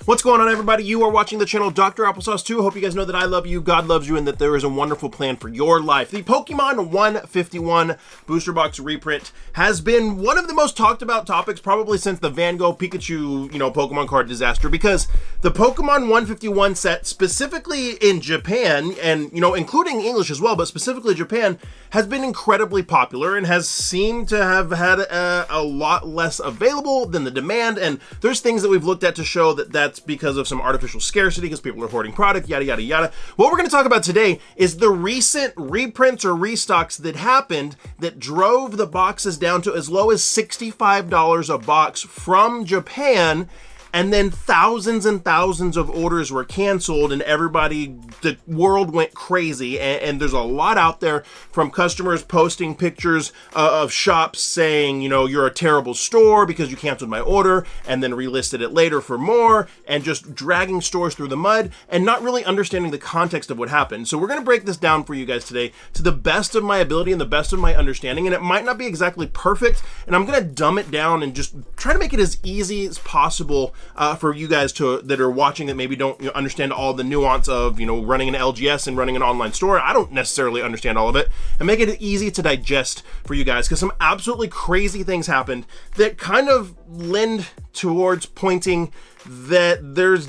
What's going on, everybody? You are watching the channel Dr. Applesauce 2. Hope you guys know that I love you, God loves you, and that there is a wonderful plan for your life. The Pokemon 151 Booster Box reprint has been one of the most talked about topics probably since the Van Gogh Pikachu, Pokemon card disaster, because the Pokemon 151 set, specifically in Japan, and, including English as well, but specifically Japan, has been incredibly popular and has seemed to have had a lot less available than the demand. And there's things that we've looked at to show that that's because of some artificial scarcity, because people are hoarding product, yada, yada, yada. What we're going to talk about today is the recent reprints or restocks that happened that drove the boxes down to as low as $65 a box from Japan. And then thousands and thousands of orders were canceled, and the world went crazy. And there's a lot out there from customers posting pictures of shops saying, you're a terrible store because you canceled my order, and then relisted it later for more, and just dragging stores through the mud and not really understanding the context of what happened. So we're going to break this down for you guys today to the best of my ability and the best of my understanding. And it might not be exactly perfect, and I'm going to dumb it down and just try to make it as easy as possible for you guys that are watching that maybe don't understand all the nuance of running an LGS and running an online store. I don't necessarily understand all of it, and make it easy to digest for you guys, because some absolutely crazy things happened that kind of lend towards pointing that there's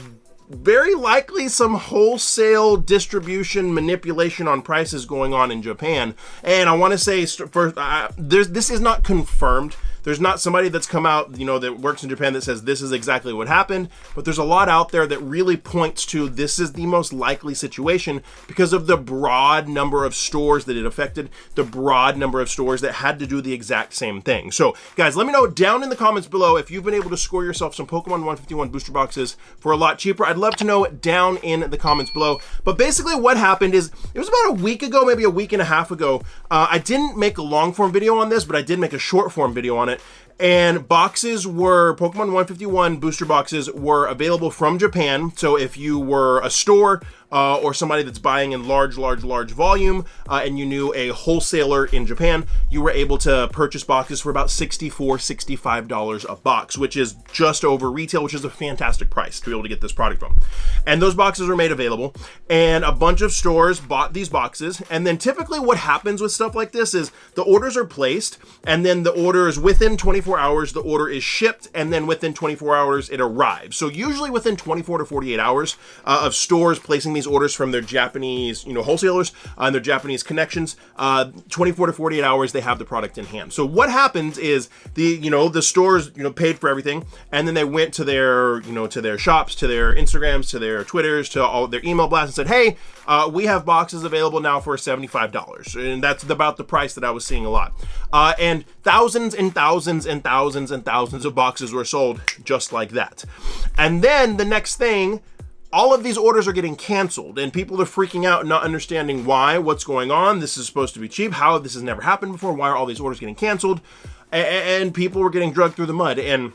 very likely some wholesale distribution manipulation on prices going on in Japan. And I want to say first, this is not confirmed. There's not somebody that's come out, that works in Japan that says this is exactly what happened, but there's a lot out there that really points to this is the most likely situation because of the broad number of stores that it affected, the broad number of stores that had to do the exact same thing. So guys, let me know down in the comments below if you've been able to score yourself some Pokemon 151 booster boxes for a lot cheaper. I'd love to know down in the comments below. But basically what happened is, it was about a week ago, maybe a week and a half ago. I didn't make a long form video on this, but I did make a short form video on it. And Pokemon 151 booster boxes were available from Japan. So if you were a store or somebody that's buying in large volume, and you knew a wholesaler in Japan, you were able to purchase boxes for about $64, $65 a box, which is just over retail, which is a fantastic price to be able to get this product from. And those boxes were made available, and a bunch of stores bought these boxes. And then typically what happens with stuff like this is the orders are placed, and then the order is within 24 hours, the order is shipped, and then within 24 hours it arrives. So usually within 24 to 48 hours of stores placing these orders from their Japanese, wholesalers and their Japanese connections, 24 to 48 hours, they have the product in hand. So what happens is the stores, paid for everything, and then they went to their, to their shops, to their Instagrams, to their Twitters, to all their email blasts and said, hey, we have boxes available now for $75. And that's about the price that I was seeing a lot. And thousands and thousands and thousands and thousands of boxes were sold just like that. And then the next thing, all of these orders are getting canceled, and people are freaking out, not understanding why, what's going on. This is supposed to be cheap. How? This has never happened before. Why are all these orders getting canceled? And people were getting dragged through the mud. And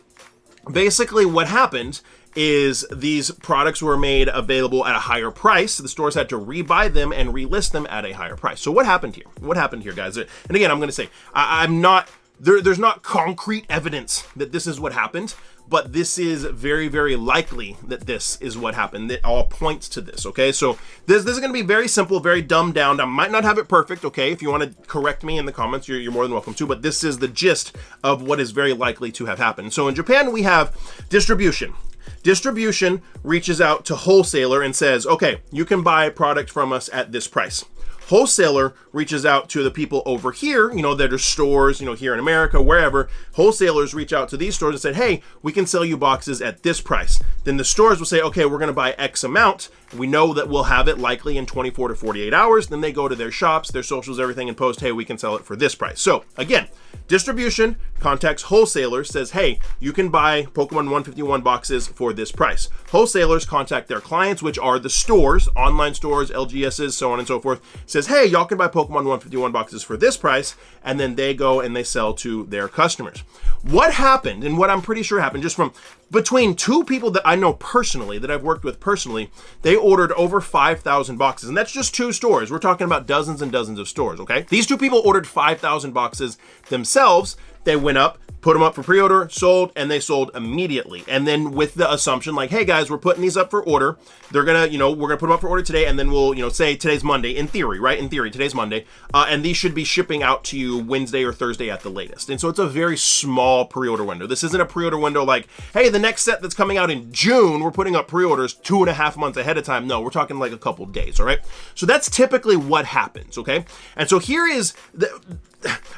basically what happened is these products were made available at a higher price. The stores had to rebuy them and relist them at a higher price. So what happened here? What happened here, guys? And again, I'm going to say, I'm not, there's not concrete evidence that this is what happened, but this is very, very likely that this is what happened. It all points to this, okay? So this is going to be very simple, very dumbed down. I might not have it perfect, okay? If you want to correct me in the comments, you're more than welcome to, but this is the gist of what is very likely to have happened. So in Japan, we have distribution. Distribution reaches out to wholesaler and says, okay, you can buy a product from us at this price. Wholesaler reaches out to the people over here, that are stores, here in America, wherever. Wholesalers reach out to these stores and say, hey, we can sell you boxes at this price. Then the stores will say, okay, we're going to buy X amount. We know that we'll have it likely in 24 to 48 hours. Then they go to their shops, their socials, everything, and post, hey, we can sell it for this price. So again, distribution contacts wholesalers, says, hey, you can buy Pokemon 151 boxes for this price. Wholesalers contact their clients, which are the stores, online stores, LGSs, so on and so forth, says, hey, y'all can buy Pokemon 151 boxes for this price, and then they go and they sell to their customers. What happened, and what I'm pretty sure happened, just from between two people that I know personally, that I've worked with personally, they ordered over 5,000 boxes, and that's just two stores. We're talking about dozens and dozens of stores, okay? These two people ordered 5,000 boxes themselves. They went up, put them up for pre-order, sold, and they sold immediately. And then with the assumption like, hey guys, we're putting these up for order. They're gonna, we're gonna put them up for order today, and then we'll, say today's Monday, in theory, right? In theory, today's Monday. And these should be shipping out to you Wednesday or Thursday at the latest. And so it's a very small pre-order window. This isn't a pre-order window like, hey, the next set that's coming out in June, we're putting up pre-orders 2.5 months ahead of time. No, we're talking like a couple days, all right? So that's typically what happens, okay? And so here is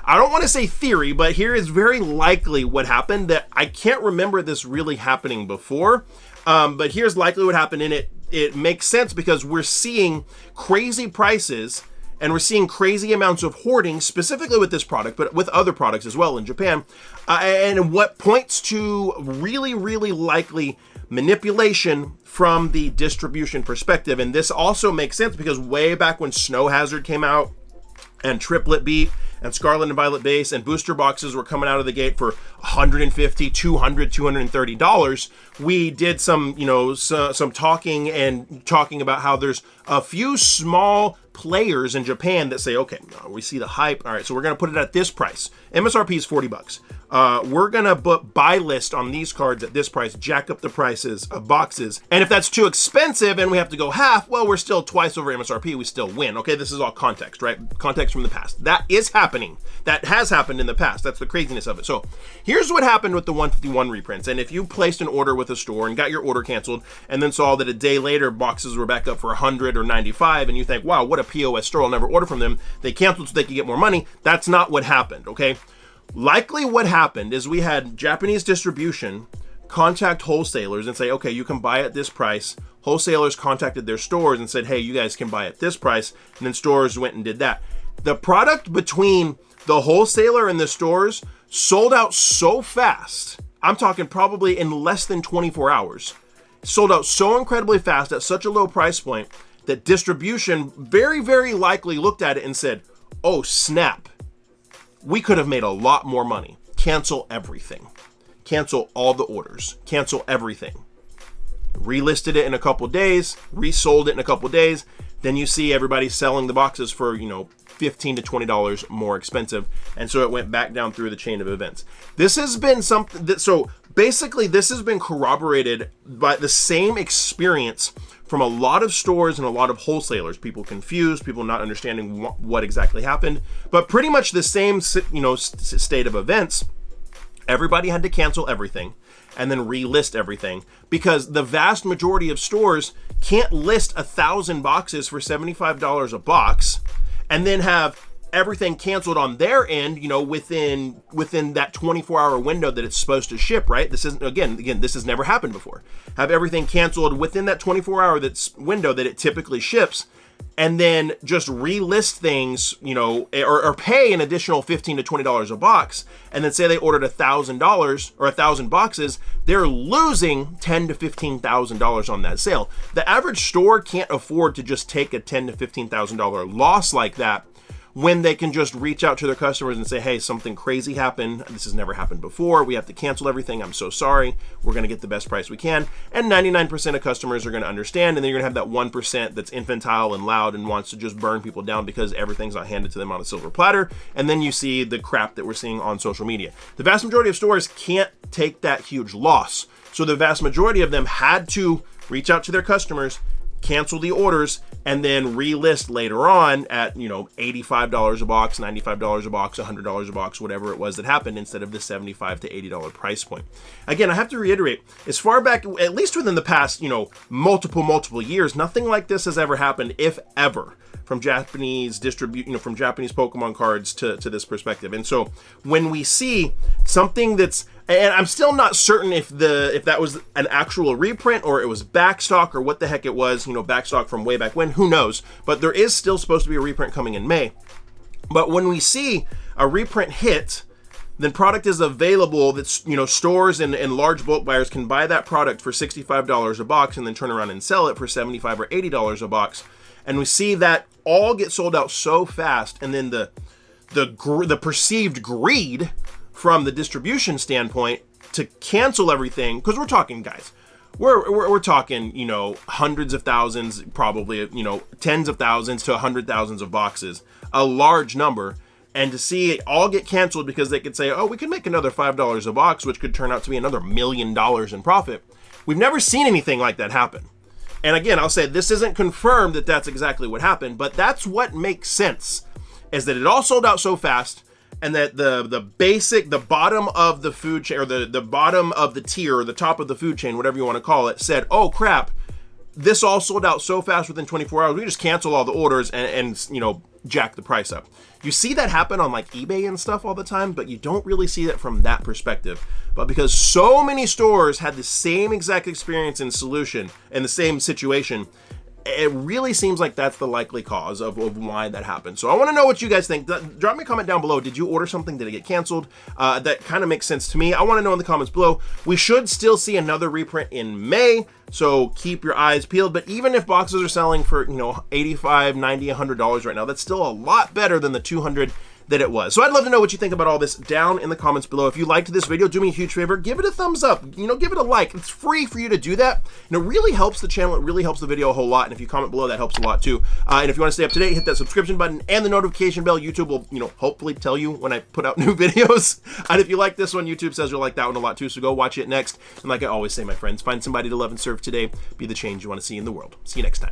I don't want to say theory, but here is very likely what happened that I can't remember this really happening before. But here's likely what happened, and it makes sense because we're seeing crazy prices and we're seeing crazy amounts of hoarding, specifically with this product, but with other products as well in Japan. And what points to really, really likely manipulation from the distribution perspective. And this also makes sense because way back when Snow Hazard came out and Triplet Beat and Scarlet and Violet Base and booster boxes were coming out of the gate for $150, $200, $230. We did some, some talking about how there's a few small players in Japan that say, okay, we see the hype. All right, so we're going to put it at this price. MSRP is $40. We're going to put buy list on these cards at this price, jack up the prices of boxes. And if that's too expensive and we have to go half, well, we're still twice over MSRP. We still win. Okay, this is all context, right? Context from the past. That is happening. That has happened in the past. That's the craziness of it. So here's what happened with the 151 reprints. And if you placed an order with a store and got your order canceled and then saw that a day later boxes were back up for 100 or 95 and you think, wow, what a POS store, I'll never order from them. They canceled so they could get more money. That's not what happened, okay? Likely what happened is we had Japanese distribution contact wholesalers and say, okay, you can buy at this price. Wholesalers contacted their stores and said, hey, you guys can buy at this price. And then stores went and did that. The product between the wholesaler and the stores sold out so fast. I'm talking probably in less than 24 hours. Sold out so incredibly fast at such a low price point that distribution very, very likely looked at it and said, oh, snap. We could have made a lot more money. Cancel everything. Cancel all the orders. Cancel everything. Relisted it in a couple days, resold it in a couple days. Then you see everybody selling the boxes for, $15 to $20 more expensive. And so it went back down through the chain of events. This has been something that, so basically this has been corroborated by the same experience from a lot of stores and a lot of wholesalers. People confused, people not understanding what exactly happened, but pretty much the same, state of events. Everybody had to cancel everything and then relist everything because the vast majority of stores can't list 1,000 boxes for $75 a box and then have everything canceled on their end, within that 24-hour window that it's supposed to ship, right? This isn't, again, this has never happened before. Have everything canceled within that 24-hour window that it typically ships, and then just relist things, or pay an additional $15 to $20 a box, and then say they ordered $1,000 or 1,000 boxes, they're losing $10,000 to $15,000 on that sale. The average store can't afford to just take a $10,000 to $15,000 loss like that when they can just reach out to their customers and say, hey, something crazy happened. This has never happened before. We have to cancel everything. I'm so sorry. We're going to get the best price we can. And 99% of customers are going to understand. And then you're going to have that 1% that's infantile and loud and wants to just burn people down because everything's not handed to them on a silver platter. And then you see the crap that we're seeing on social media. The vast majority of stores can't take that huge loss. So the vast majority of them had to reach out to their customers, cancel the orders, and then relist later on at, $85 a box, $95 a box, $100 a box, whatever it was that happened, instead of the $75 to $80 price point. Again, I have to reiterate, as far back, at least within the past, multiple years, nothing like this has ever happened, if ever, from Japanese from Japanese Pokemon cards to this perspective. And so when we see something that's, and I'm still not certain if that was an actual reprint or it was backstock or what the heck it was, backstock from way back when, who knows, but there is still supposed to be a reprint coming in May. But when we see a reprint hit, then product is available that's, stores and large bulk buyers can buy that product for $65 a box and then turn around and sell it for $75 or $80 a box. And we see that all get sold out so fast, and then the perceived greed from the distribution standpoint to cancel everything, because we're talking, guys, we're talking, hundreds of thousands, probably, tens of thousands to 100,000 of boxes, a large number. and to see it all get canceled because they could say, oh, we could make another $5 a box, which could turn out to be another $1 million in profit. We've never seen anything like that happen. And again, I'll say this isn't confirmed that that's exactly what happened, but that's what makes sense, is that it all sold out so fast, and that the bottom of the food chain, or the bottom of the tier, or the top of the food chain, whatever you want to call it, said, oh crap, this all sold out so fast within 24 hours, we just cancel all the orders and you know, jack the price up. You see that happen on like eBay and stuff all the time, but you don't really see that from that perspective. But because so many stores had the same exact experience and solution in the same situation, it really seems like that's the likely cause of why that happened. So I want to know what you guys think. Drop me a comment down below. Did you order something? Did it get canceled? That kind of makes sense to me. I want to know in the comments below. We should still see another reprint in May, so keep your eyes peeled. But even if boxes are selling for, you know, $85, $90, $100 right now, that's still a lot better than the $200 that it was. So I'd love to know what you think about all this down in the comments below. If you liked this video, do me a huge favor, give it a thumbs up, you know, give it a like. It's free for you to do that, and it really helps the channel, it really helps the video a whole lot, and if you comment below, that helps a lot too. And if you want to stay up to date, hit that subscription button and the notification bell. YouTube will, you know, hopefully tell you when I put out new videos. And if you like this one, YouTube says you'll like that one a lot too, so go watch it next. And like I always say, my friends, find somebody to love and serve today. Be the change you want to see in the world. See you next time.